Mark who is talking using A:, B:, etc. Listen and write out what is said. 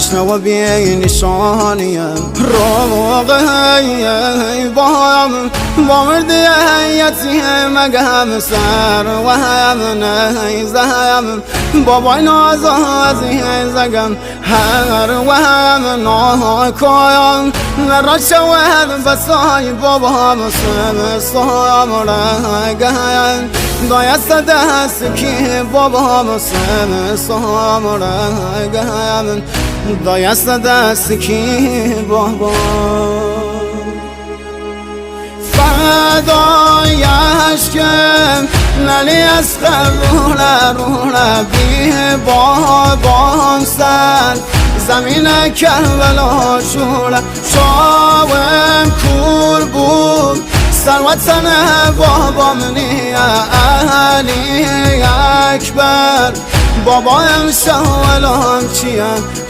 A: تشنه و بی نشانیم روغی بایم با مردی یتیم مگم سر و هم نیزم بابای نازازی زگم هر و هم ناکایم نرا شود بسای بابا مسلم سایم رگم دایست دست کی بابا مسلم سایم رگم دایست دست کی بابا فدایش کم نلی از رونا بی بابام سر زمین کربلا شوره شاوم کور بود سروتن بابام نی علی اکبر بابایم شاولام چیم